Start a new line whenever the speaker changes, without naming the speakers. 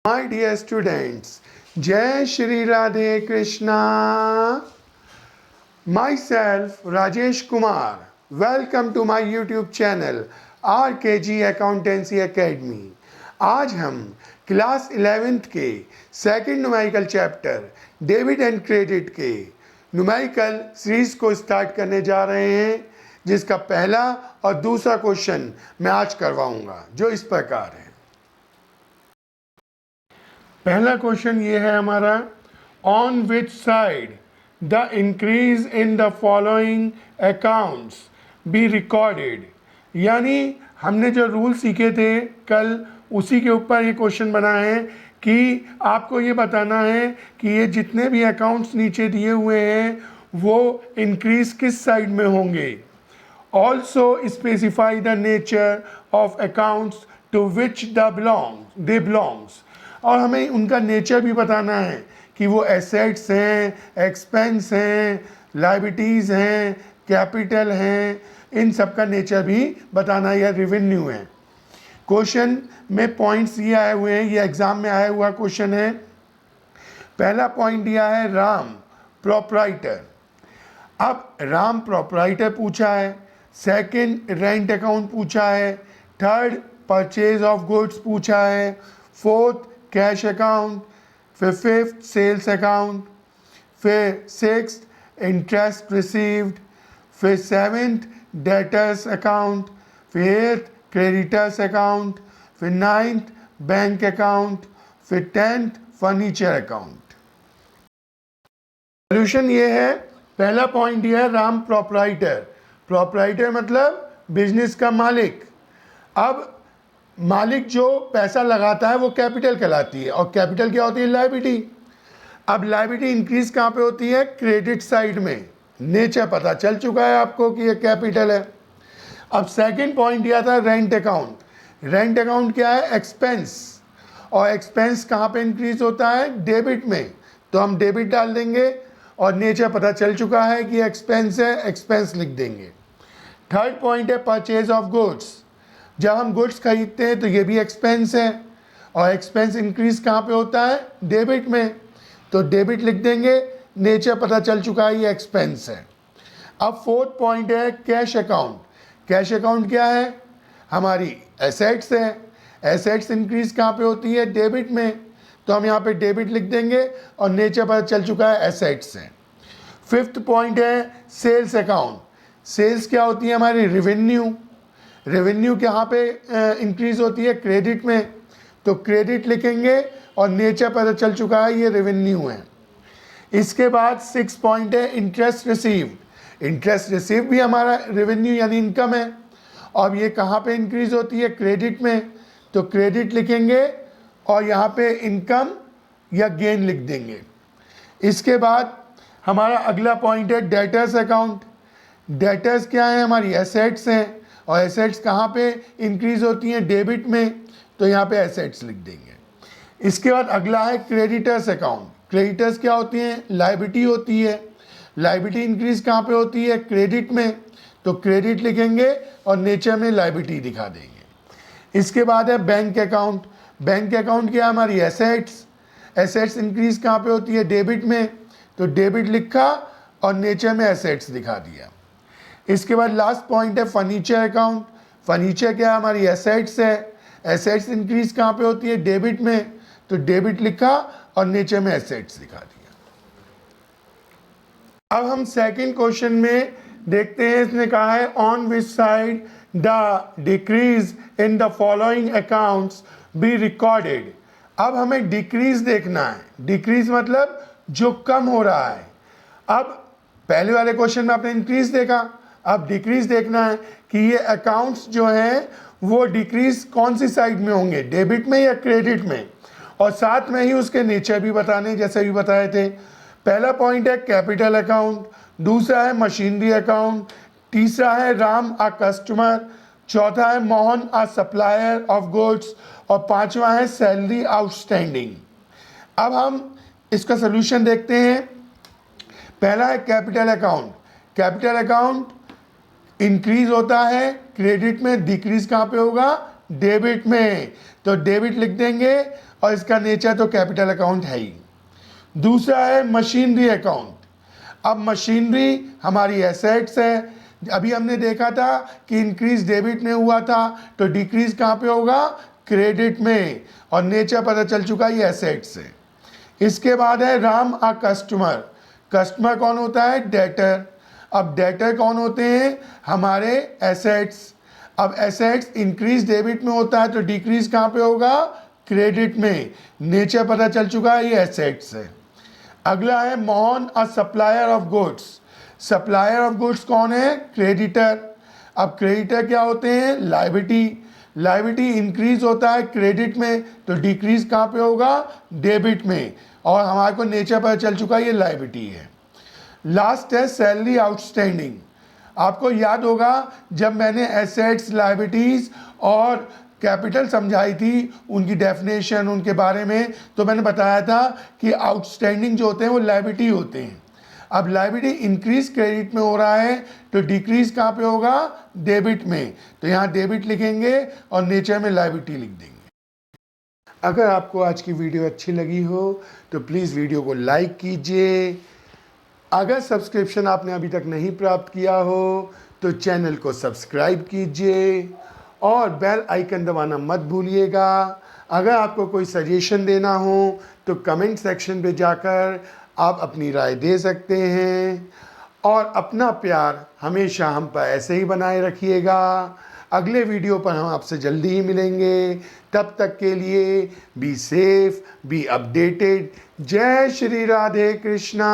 My dear students, Jai Shri Radhe Krishna. Myself Rajesh Kumar. Welcome to my YouTube channel RKG Accountancy Academy. आज हम class 11th के second numerical chapter debit and credit के numerical series को start करने जा रहे हैं, जिसका पहला और दूसरा क्वेश्चन मैं आज करवाऊंगा, जो इस प्रकार है। पहला क्वेश्चन ये है हमारा, on which side the increase in the following accounts be recorded. यानी हमने जो रूल सीखे थे कल, उसी के ऊपर ये क्वेश्चन बना है कि आपको ये बताना है कि ये जितने भी अकाउंट्स नीचे दिए हुए हैं वो इंक्रीज किस साइड में होंगे। Also specify the nature of accounts to which they belongs. और हमें उनका नेचर भी बताना है कि वो एसेट्स हैं, एक्सपेंस हैं, लायबिलिटीज़ हैं, कैपिटल हैं, इन सब का नेचर भी बताना है, या रेवेन्यू है। क्वेश्चन में पॉइंट्स ये आए हुए हैं, ये एग्जाम में आया हुआ क्वेश्चन है। पहला पॉइंट दिया है राम प्रोप्राइटर। अब राम प्रोप्राइटर पूछा है, सेकंड रेंट अकाउंट पूछा है, थर्ड परचेज ऑफ गुड्स पूछा है, फोर्थ कैश अकाउंट, फिर फिफ्थ सेल्स अकाउंट, फिर सिक्स्थ इंटरेस्ट रिसीव्ड, फिर सेवेंथ डेटर्स अकाउंट, फिर एट्थ क्रेडिटर्स अकाउंट, फिर नाइन्थ बैंक अकाउंट, फिर टेंथ फर्नीचर अकाउंट। सोल्यूशन ये है, पहला पॉइंट ये है राम प्रोप्राइटर। प्रोप्राइटर मतलब बिजनेस का मालिक। अब मालिक जो पैसा लगाता है वो कैपिटल कहलाती है, और कैपिटल क्या होती है? लायबिलिटी। अब लायबिलिटी इंक्रीज कहाँ पे होती है? क्रेडिट साइड में। नेचर पता चल चुका है आपको कि ये कैपिटल है। अब सेकंड पॉइंट दिया था रेंट अकाउंट। रेंट अकाउंट क्या है? एक्सपेंस। और एक्सपेंस कहाँ पे इंक्रीज होता है? डेबिट में। तो हम डेबिट डाल देंगे, और नेचर पता चल चुका है कि एक्सपेंस है, एक्सपेंस लिख देंगे। थर्ड पॉइंट है परचेज ऑफ गुड्स। जब हम गुड्स खरीदते हैं तो ये भी एक्सपेंस है, और एक्सपेंस इंक्रीज कहाँ पे होता है? डेबिट में। तो डेबिट लिख देंगे, नेचर पता चल चुका है ये एक्सपेंस है। अब फोर्थ पॉइंट है कैश अकाउंट। कैश अकाउंट क्या है? हमारी एसेट्स है। एसेट्स इंक्रीज कहाँ पे होती है? डेबिट में। तो हम यहाँ पे डेबिट लिख देंगे, और नेचर पता चल चुका है एसेट्स है। फिफ्थ पॉइंट है सेल्स अकाउंट। सेल्स क्या होती है? हमारी रेवेन्यू। रेवेन्यू कहाँ पे इंक्रीज होती है? क्रेडिट में। तो क्रेडिट लिखेंगे, और नेचर पता चल चुका है ये रेवेन्यू है। इसके बाद सिक्स पॉइंट है इंटरेस्ट रिसीव्ड। इंटरेस्ट रिसीव भी हमारा रेवेन्यू यानी इनकम है, और ये कहाँ पे इंक्रीज होती है? क्रेडिट में। तो क्रेडिट लिखेंगे, और यहाँ पे इनकम या गेन लिख देंगे। इसके बाद हमारा अगला पॉइंट है डेटर्स अकाउंट। डेटर्स क्या है? हमारी एसेट्स हैं, और एसेट्स कहाँ पे इंक्रीज होती हैं? डेबिट में। तो यहाँ पे एसेट्स लिख देंगे। इसके बाद अगला है क्रेडिटर्स अकाउंट। क्रेडिटर्स क्या होती हैं? लायबिलिटी होती है। लायबिलिटी इंक्रीज कहाँ पे होती है? क्रेडिट में। तो क्रेडिट लिखेंगे, और नेचर में लायबिलिटी दिखा देंगे। इसके बाद है बैंक अकाउंट। बैंक अकाउंट क्या है? हमारी एसेट्स। एसेट्स इंक्रीज कहाँ पे होती है? डेबिट में। तो डेबिट लिखा, और नेचर में एसेट्स दिखा दिया। इसके बाद लास्ट पॉइंट है फर्नीचर अकाउंट। फर्नीचर क्या है? हमारी एसेट्स है। एसेट्स इंक्रीज कहाँ पे होती है? डेबिट में। तो डेबिट लिखा, और नेचर में एसेट्स दिखा दिया। अब हम सेकंड क्वेश्चन में देखते हैं, इसने कहा है on which side the decrease in the following accounts be recorded. अब हमें डिक्रीज देखना है। डिक्रीज मतलब जो कम हो रहा है। अब पहले वाले क्वेश्चन में आपने इंक्रीज देखा, अब डिक्रीज देखना है कि ये अकाउंट्स जो हैं वो डिक्रीज कौन सी साइड में होंगे, डेबिट में या क्रेडिट में। और साथ में ही उसके नेचर भी बताने, जैसे भी बताए थे। पहला पॉइंट है कैपिटल अकाउंट, दूसरा है मशीनरी अकाउंट, तीसरा है राम आ कस्टमर, चौथा है मोहन आ सप्लायर ऑफ गुड्स, और पांचवा है सैलरी आउटस्टैंडिंग। अब हम इसका सोल्यूशन देखते हैं। पहला है capital account. Capital account increase होता है क्रेडिट में, डिक्रीज कहाँ पे होगा? डेबिट में। तो डेबिट लिख देंगे, और इसका नेचर तो कैपिटल अकाउंट है ही। दूसरा है मशीनरी अकाउंट। अब मशीनरी हमारी एसेट्स है। अभी हमने देखा था कि इंक्रीज डेबिट में हुआ था, तो डिक्रीज कहाँ पे होगा? क्रेडिट में, और नेचर पता चल चुका है ये एसेट्स है। इसके बाद है राम अ कस्टमर। कस्टमर कौन होता है? डेटर। अब डेटर कौन होते हैं? हमारे एसेट्स। अब एसेट्स इंक्रीज डेबिट में होता है, तो डिक्रीज कहाँ पे होगा? क्रेडिट में। नेचर पता चल चुका है ये एसेट्स है। अगला है Mohan a supplier of goods. Supplier of goods कौन है? क्रेडिटर। अब क्रेडिटर क्या होते हैं? लायबिलिटी। लायबिलिटी इंक्रीज होता है क्रेडिट में, तो डिक्रीज कहाँ पे होगा? डेबिट में, और हमारे को नेचर पता चल चुका है ये लायबिलिटी है। लास्ट है सैलरी आउटस्टैंडिंग। आपको याद होगा जब मैंने एसेट्स, लायबिलिटीज और कैपिटल समझाई थी, उनकी डेफिनेशन, उनके बारे में, तो मैंने बताया था कि आउटस्टैंडिंग जो होते हैं वो लायबिलिटी होते हैं। अब लायबिलिटी इंक्रीज क्रेडिट में हो रहा है, तो डिक्रीज कहाँ पे होगा? डेबिट में, तो यहाँ डेबिट लिखेंगे और नेचर में लायबिलिटी लिख देंगे। अगर आपको आज की वीडियो अच्छी लगी हो तो प्लीज़ वीडियो को लाइक कीजिए। अगर सब्सक्रिप्शन आपने अभी तक नहीं प्राप्त किया हो तो चैनल को सब्सक्राइब कीजिए और बेल आइकन दबाना मत भूलिएगा। अगर आपको कोई सजेशन देना हो तो कमेंट सेक्शन पे जाकर आप अपनी राय दे सकते हैं, और अपना प्यार हमेशा हम पर ऐसे ही बनाए रखिएगा। अगले वीडियो पर हम आपसे जल्दी ही मिलेंगे। तब तक के लिए बी सेफ, बी अपडेटेड। जय श्री राधे कृष्णा।